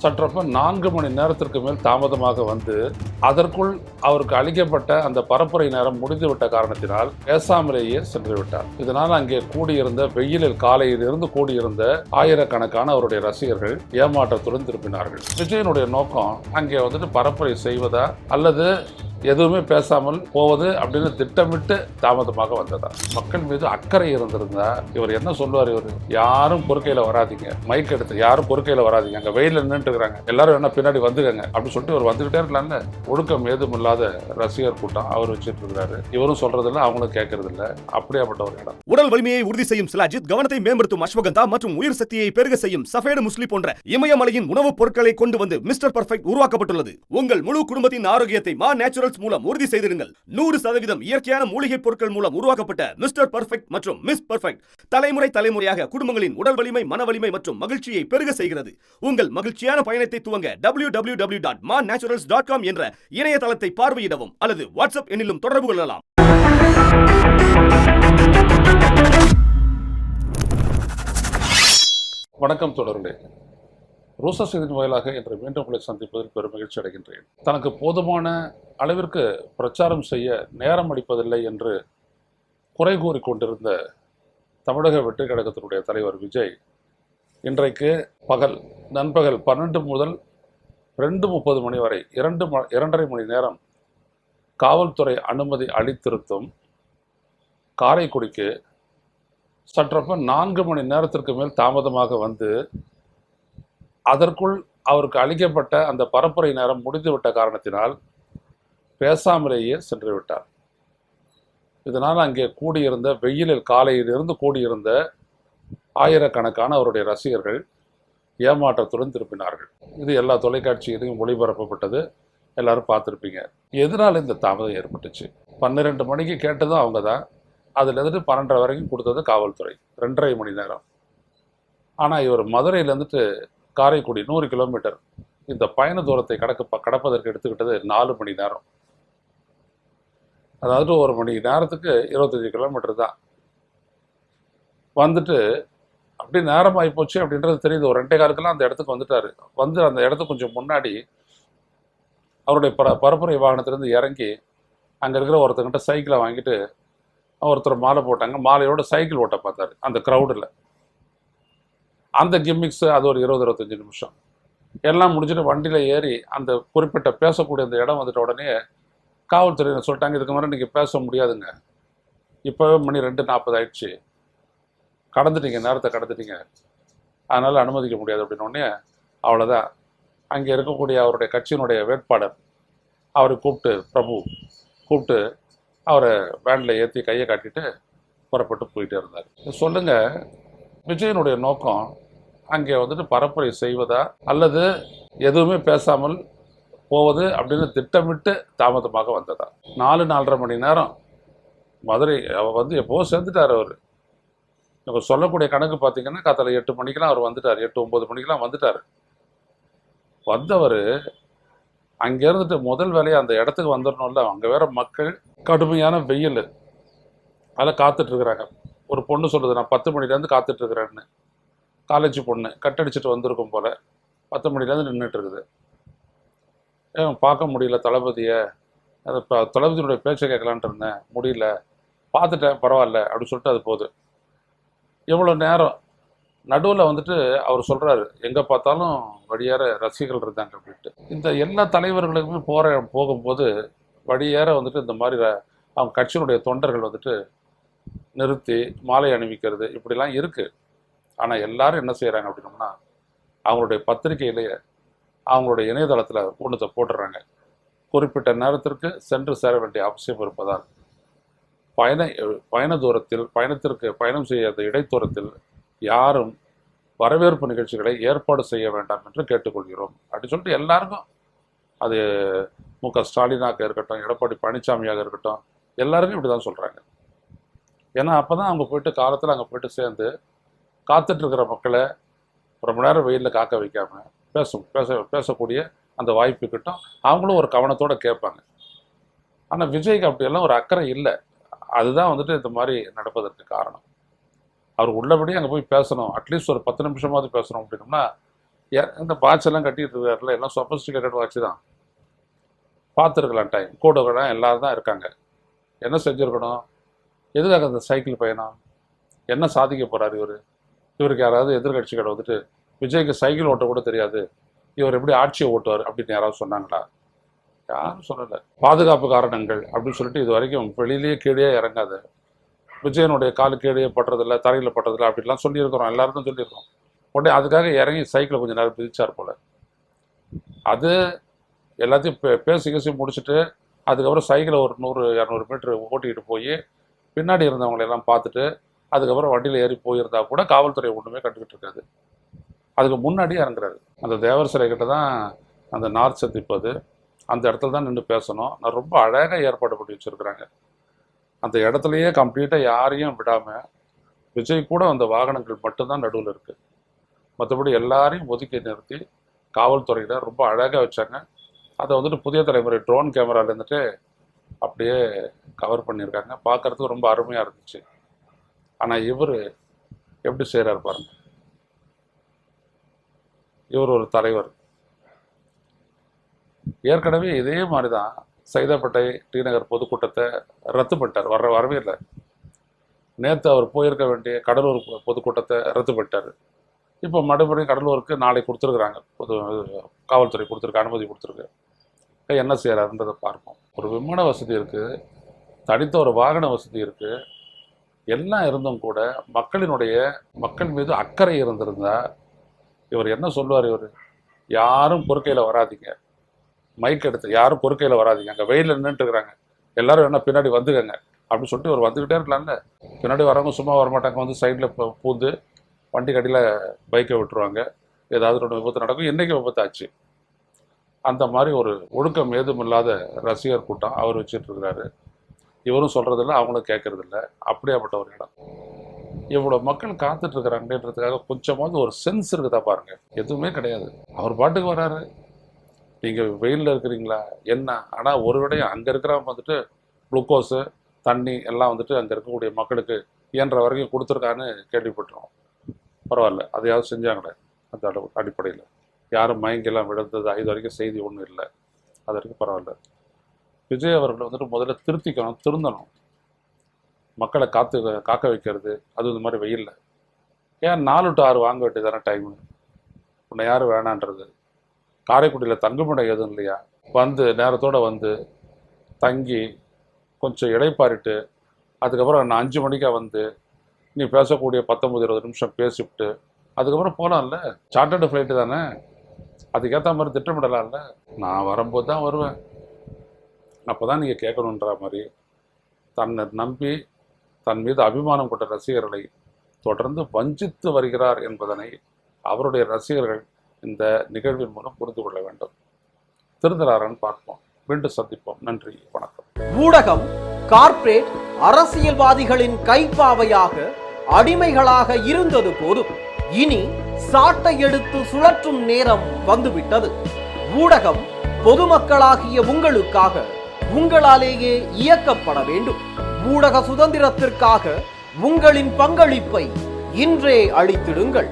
சற்றப்ப 4 மணி நேரத்திற்கு மேல் தாமதமாக வந்து அதற்குள் அவருக்கு அளிக்கப்பட்ட அந்த பரப்புரை நேரம் முடிந்துவிட்ட காரணத்தினால் பேசாமலேயே சென்று விட்டார். இதனால் அங்கே கூடியிருந்த வெயிலில் காலையில் இருந்து கூடியிருந்த ஆயிரக்கணக்கான அவருடைய ரசிகர்கள் ஏமாற்றத்துடன் திரும்பினார்கள். விஜயனுடைய நோக்கம் அங்கே வந்துட்டு பரப்புரை செய்வதா அல்லது எதுவுமே பேசாமல் போவது அப்படின்னு திட்டமிட்டு தாமதமாக வந்ததா? மக்கள் மீது அக்கறை இருந்திருந்தா இவர் என்ன சொல்லுவார்? இவர் யாரும் பொறுக்கையில வராதிங்க, மைக் எடுத்து யாரும் பொறுக்கையில வராதிங்க, அங்க வெயில நின்றுட்டு இருக்கிறாங்க, எல்லாரும் என்ன பின்னாடி வந்துக்கங்க அப்படின்னு சொல்லிட்டு இவர் வந்துகிட்டே இருக்கலாம்ல. ஒழுக்கம் ஏதும் இல்லாத ரசிகர் கூட்டம் அவர் வச்சுட்டு இருக்கிறாரு. இவரும் சொல்றதில்ல, அவங்களும் கேட்கறது இல்ல. அப்படியாப்பட்ட ஒரு இடம். உடல் வலிமையை உறுதி செய்யும் சிலாஜித், கவனத்தை மேம்படுத்தும் அஸ்வகந்தா மற்றும் உயிர் சக்தியை பெருக செய்யும் சஃபேடு முஸ்லி போன்ற இமயமலையின் உணவுப் பொருட்களை கொண்டு வந்து மிஸ்டர் பர்ஃபெக்ட் உருவாக்கப்பட்டுள்ளது. உங்கள் முழு குடும்பத்தின் ஆரோக்கியத்தை மா நேச்சுரல்ஸ் மூலம் உறுதி செய்திருங்கள். 100% இயற்கையான மூலிகை பொருட்கள் மூலம் உருவாக்கப்பட்ட மிஸ்டர் பர்ஃபெக்ட் மற்றும் மிஸ் பர்ஃபெக்ட் தலைமுறையாக குடும்பங்களின் உடல் வலிமை, மன வலிமை மற்றும் மகிழ்ச்சியை பெருக செய்கிறது. உங்கள் மகிழ்ச்சியான பயணத்தை துவங்க www.mannaturals.com என்ற இணையதளத்தை பார்வையிடவும் அல்லது வாட்ஸ்அப் எண்ணிலும் தொடர்பு கொள்ளலாம். வணக்கம் தொடர்களே. ரோசா செய்தியின் வாயிலாக இன்று மீண்டும் உங்களை சந்திப்பதில் பெரும் மகிழ்ச்சி அடைகின்றேன். தனக்கு போதுமான அளவிற்கு பிரச்சாரம் செய்ய நேரம் அளிப்பதில்லை என்று குறை கூறி கொண்டிருந்த தமிழக வெற்றி கழகத்தினுடைய தலைவர் விஜய் இன்றைக்கு நண்பகல் 12 முதல் 2:30 மணி வரை 2.5 மணி நேரம் காவல்துறை அனுமதி அளித்திருத்தும் காரைக்குடிக்கு சற்றப்ப 4 மணி நேரத்திற்கு மேல் தாமதமாக வந்து அதற்குள் அவருக்கு அளிக்கப்பட்ட அந்த பரப்புரை நேரம் முடிந்துவிட்ட காரணத்தினால் பேசாமலேயே சென்று விட்டார். இதனால் அங்கே கூடியிருந்த வெயிலில் காலையில் இருந்து கூடியிருந்த ஆயிரக்கணக்கான அவருடைய ரசிகர்கள் ஏமாற்றத்துடன் திரும்பினார்கள். இது எல்லா தொலைக்காட்சியிலையும் ஒளிபரப்பப்பட்டது, எல்லாரும் பார்த்துருப்பீங்க. எதனால் இந்த தாமதம் ஏற்பட்டுச்சு? 12 மணிக்கு கேட்டதும் அவங்க தான், அதில் இருந்து 12:30 வரைக்கும் கொடுத்தது காவல்துறை, 2.5 மணி நேரம். ஆனால் இவர் மதுரையிலேருந்துட்டு காரைக்குடி 100 கிலோமீட்டர் இந்த பயண தூரத்தை கடப்பதற்கு எடுத்துக்கிட்டது 4 மணி நேரம். அதாவது 1 மணி நேரத்துக்கு 25 கிலோமீட்டர் தான். வந்துட்டு அப்படி நேரம் ஆகிப்போச்சு அப்படின்றது தெரியுது. ஒரு 2:15 அந்த இடத்துக்கு வந்துட்டாரு. வந்து அந்த இடத்துக்கு கொஞ்சம் முன்னாடி அவருடைய பரப்புரை வாகனத்திலேருந்து இறங்கி அங்கே இருக்கிற ஒருத்தங்கிட்ட சைக்கிளை வாங்கிட்டு ஒருத்தர் மாலை போட்டாங்க. மாலையோட சைக்கிள் ஓட்ட பார்த்தாரு அந்த க்ரௌடில். அந்த கிம்மிக்ஸு அது ஒரு 20-25 நிமிஷம் எல்லாம் முடிச்சுட்டு வண்டியில் ஏறி அந்த குறிப்பிட்ட பேசக்கூடிய அந்த இடம் வந்துட்ட உடனே காவல்துறையினர் சொல்லிட்டாங்க, இதுக்கு மேலே நீங்கள் பேச முடியாதுங்க, இப்போவே மணி 2:40 ஆயிடுச்சு, நேரத்தை கடந்துட்டீங்க, அதனால் அனுமதிக்க முடியாது அப்படின்னோடனே அவ்வளோதான். அங்கே இருக்கக்கூடிய அவருடைய கட்சியினுடைய வேட்பாளர் அவரை கூப்பிட்டு அவரை வேனில் ஏற்றி கையை காட்டிட்டு புறப்பட்டு போயிட்டே இருந்தார். சொல்லுங்கள், விஜயனுடைய நோக்கம் அங்கே வந்துட்டு பரப்புரை செய்வதா அல்லது எதுவுமே பேசாமல் போவது அப்படின்னு திட்டமிட்டு தாமதமாக வந்ததா? 4-4.5 மணி நேரம் மதுரை வந்து எப்போவோ சேர்ந்துட்டார் அவர். இவங்க சொல்லக்கூடிய கணக்கு பார்த்தீங்கன்னா காத்தால 8 மணிக்கெலாம் அவர் வந்துட்டார், 8-9 மணிக்கெலாம் வந்துட்டார். வந்தவர் அங்கே இருந்துட்டு முதல் வேலையை அந்த இடத்துக்கு வந்துடணும்ல. அங்கே வேற மக்கள் கடுமையான வெயில், அதில் காத்துட்ருக்குறாங்க. ஒரு பொண்ணு சொல்லுது, நான் 10 மணிலேருந்து காத்துட்ருக்குறேன்னு. காலேஜ் பொண்ணு கட்டடிச்சிட்டு வந்திருக்கும் போல் 10 மணிலேருந்து நின்றுட்டு இருக்குது. பார்க்க முடியல தளபதியை, அது தளபதியினுடைய பேச்சை கேட்கலான்ட்டு இருந்தேன், முடியல, பார்த்துட்டேன் பரவாயில்ல அப்படின்னு சொல்லிட்டு அது போகுது. எவ்வளோ நேரம் நடுவில் வந்துட்டு அவர் சொல்கிறாரு, எங்கே பார்த்தாலும் வழியேற ரசிகர்கள் இருந்தாங்க அப்படின்ட்டு. இந்த எல்லா தலைவர்களுக்குமே போகும்போது வழியேற வந்துட்டு இந்த மாதிரி அவங்க கட்சியினுடைய தொண்டர்கள் வந்துட்டு நிறுத்தி மாலை அணிவிக்கிறது இப்படிலாம் இருக்குது. ஆனால் எல்லாரும் என்ன செய்கிறாங்க அப்படின்னோம்னா, அவங்களுடைய பத்திரிகையிலேயே அவங்களுடைய இணையதளத்தில் ஒன்றத்தை போட்டுடுறாங்க, குறிப்பிட்ட நேரத்திற்கு சென்று சேர வேண்டிய அவசியம் இருப்பதால் பயணம் செய்ய இடைத்தூரத்தில் யாரும் வரவேற்பு நிகழ்ச்சிகளை ஏற்பாடு செய்ய வேண்டாம் என்று கேட்டுக்கொள்கிறோம் அப்படின்னு சொல்லிட்டு எல்லாருக்கும், அது மு.க. ஸ்டாலினாக இருக்கட்டும், எடப்பாடி பழனிசாமியாக இருக்கட்டும், எல்லாருக்கும் இப்படி தான் சொல்கிறாங்க. ஏன்னா அப்போ தான் அவங்க போயிட்டு காலத்தில் அங்கே போயிட்டு சேர்ந்து காத்துட்ருக்கிற மக்களை ரொம்ப நேரம் வெயிலில் காக்க வைக்காமல் பேசக்கூடிய அந்த வாய்ப்பு கிட்டும். அவங்களும் ஒரு கவனத்தோடு கேட்பாங்க. ஆனால் விஜய்க்கு அப்படியெல்லாம் ஒரு அக்கறை இல்லை. அதுதான் வந்துட்டு இந்த மாதிரி நடப்பதற்கு காரணம். அவர் உள்ளபடி அங்கே போய் பேசணும், அட்லீஸ்ட் ஒரு 10 நிமிஷமாவது பேசணும் அப்படின்னோம்னா இந்த வாட்ச் எல்லாம் கட்டிட்டு இருக்காருல, எல்லாம் சொபஸ்டிகேட்டட் வாட்ச் தான். பார்த்துருக்கலாம் டைம், கூட கூட எல்லாரும் தான் இருக்காங்க. என்ன செஞ்சுருக்கணும்? எதுக்காக அந்த சைக்கிள் பயணம்? என்ன சாதிக்க போகிறார் இவர்? இவருக்கு யாராவது எதிர்கட்சிகள் வந்துட்டு விஜய்க்கு சைக்கிள் ஓட்ட கூட தெரியாது, இவர் எப்படி ஆட்சியை ஓட்டுவார் அப்படின்னு யாராவது சொன்னாங்களா? யாரும் சொல்லலை. பாதுகாப்பு காரணங்கள் அப்படின்னு சொல்லிட்டு இது வரைக்கும் வெளியிலேயே கீழே இறங்காது, விஜயனுடைய காலு கீழே பட்டுறதில்ல, தரையில் பட்டுறதில்ல அப்படின்லாம் சொல்லியிருக்கிறோம், எல்லாருக்கும் சொல்லியிருக்கோம். உடனே அதுக்காக இறங்கி சைக்கிளை கொஞ்சம் நேரம் பிரிச்சார் போல. அது எல்லாத்தையும் பேசி முடிச்சுட்டு அதுக்கப்புறம் சைக்கிளை ஒரு 100-200 மீட்டர் ஓட்டிக்கிட்டு போய் பின்னாடி இருந்தவங்களெல்லாம் பார்த்துட்டு அதுக்கப்புறம் வண்டியில் ஏறி போயிருந்தா கூட காவல்துறை ஒன்றுமே கண்டுக்கிட்டு இருக்காது. அதுக்கு முன்னாடியே இறங்குறாரு. அந்த தேவர் சிலை கிட்ட தான் அந்த நார்த் சந்திப்பது, அந்த இடத்துல தான் நின்று பேசணும். நான் ரொம்ப அழகாக ஏற்பாடு பண்ணி வச்சுருக்குறாங்க. அந்த இடத்துலையே கம்ப்ளீட்டாக யாரையும் விடாமல் விஜய் கூட அந்த வாகனங்கள் மட்டும்தான் நடுவில் இருக்குது. மற்றபடி எல்லாரையும் ஒதுக்கி நிறுத்தி காவல்துறையினர் ரொம்ப அழகாக வச்சாங்க. அதை வந்துட்டு புதிய தலைமுறை ட்ரோன் கேமராவில் இருந்துட்டு அப்படியே கவர் பண்ணியிருக்காங்க. பார்க்குறதுக்கு ரொம்ப அருமையாக இருந்துச்சு. ஆனால் இவர் எப்படி செய்கிறார் பாருங்க. இவர் ஒரு தலைவர். ஏற்கனவே இதே மாதிரி தான் சைதாப்பேட்டை டி நகர் பொதுக்கூட்டத்தை ரத்து பண்ணிட்டார். வரவே இல்லை. நேற்று அவர் போயிருக்க வேண்டிய கடலூர் பொதுக்கூட்டத்தை ரத்து பண்ணிட்டார். இப்போ மறுபடியும் கடலூருக்கு நாளை கொடுத்துருக்குறாங்க, காவல்துறை கொடுத்துருக்கு, அனுமதி கொடுத்துருக்கு. என்ன செய்யறாருன்றதை பார்ப்போம். ஒரு விமான வசதி இருக்குது, தனித்த ஒரு வாகன வசதி இருக்குது, எல்லாம் இருந்தும் கூட மக்கள் மீது அக்கறை இருந்திருந்தா இவர் என்ன சொல்லுவார்? இவர் யாரும் பொறுக்கையில் வராதிங்க, மைக் எடுத்து யாரும் பொறுக்கையில் வராதிங்க, அங்கே வெயிலில் நின்றுட்டு இருக்கிறாங்க, எல்லாரும் என்ன பின்னாடி வந்துக்கங்க அப்படின்னு சொல்லிட்டு இவர் வந்துக்கிட்டே இருக்கலாம்ல. பின்னாடி வரவங்க சும்மா வரமாட்டாங்க, வந்து சைடில் பூந்து வண்டி கட்டியில் பைக்கை விட்டுருவாங்க, ஏதாவது ஒன்று விபத்து நடக்கும். இன்றைக்கி விபத்து ஆச்சு. அந்த மாதிரி ஒரு ஒழுக்கம் ஏதும் இல்லாத ரசிகர் கூட்டம் அவர் வச்சுட்டு இருக்கிறாரு. இவரும் சொல்கிறதில்ல, அவங்களும் கேட்கறதில்ல. அப்படியாப்பட்ட ஒரு இடம். இவ்வளோ மக்கள் காத்துட்டு இருக்கிறாங்கன்றதுக்காக கொஞ்சமாவது ஒரு சென்ஸ் இருக்குதா பாருங்க. எதுவுமே கிடையாது. அவர் பாட்டுக்கு வராரு. நீங்கள் வெயிலில் இருக்கிறீங்களா என்ன? ஆனால் ஒரு விடையும் அங்கே இருக்கிறவங்க வந்துட்டு குளுக்கோஸு தண்ணி எல்லாம் வந்துட்டு அங்கே இருக்கக்கூடிய மக்களுக்கு இயன்ற வரைக்கும் கொடுத்துருக்கான்னு கேள்விப்பட்டுருவோம். பரவாயில்ல, அதையாவது செஞ்சாங்களே. அந்த அடிப்படையில் யாரும் மயங்கெல்லாம் விழுந்தது இது வரைக்கும் செய்தி ஒன்றும் இல்லை. அது வரைக்கும் பரவாயில்ல. விஜய் அவர்கள் வந்துட்டு முதல்ல திருந்தணும். மக்களை காக்க வைக்கிறது, அது இந்த மாதிரி வெயில்ல ஏன் 4 to 6 வாங்க வேண்டியதான டைமு? உன்னை யாரும் வேணான்றது? காரைக்குடியில் தங்குமிடம் எதுவும் இல்லையா? வந்து நேரத்தோடு வந்து தங்கி கொஞ்சம் இடைப்பாரிட்டு அதுக்கப்புறம் நான் 5 மணிக்காக வந்து நீ பேசக்கூடிய 19-20 நிமிஷம் பேசிவிட்டு அதுக்கப்புறம் போகலாம்ல. சார்ட்டர்டு ஃப்ளைட்டு தானே, அதுக்கேற்ற மாதிரி திட்டமிடலாம்ல. நான் வரும்போது தான் வருவேன், அப்போ தான் நீங்கள் கேட்கணுன்ற மாதிரி தன்னை நம்பி தன் மீது அபிமானம் கொண்ட ரசிகர்களை தொடர்ந்து வஞ்சித்து வருகிறார் என்பதனை அவருடைய ரசிகர்கள் இந்த நிகழ்வின் மூலம் புரிந்து கொள்ள வேண்டும். திருந்தலாரன்னு பார்ப்போம். மீண்டும் சந்திப்போம். நன்றி, வணக்கம். ஊடகம் கார்ப்பரேட் அரசியல்வாதிகளின் கைப்பாவையாக அடிமைகளாக இருந்தது போதும். இனி சாட்டை எடுத்து சுழற்றும் நேரம் வந்துவிட்டது. ஊடகம் பொதுமக்களாகிய உங்களுக்காக உங்களாலேயே இயக்கப்பட வேண்டும். ஊடக சுதந்திரத்திற்காக உங்களின் பங்களிப்பை இன்றே அளித்திடுங்கள்.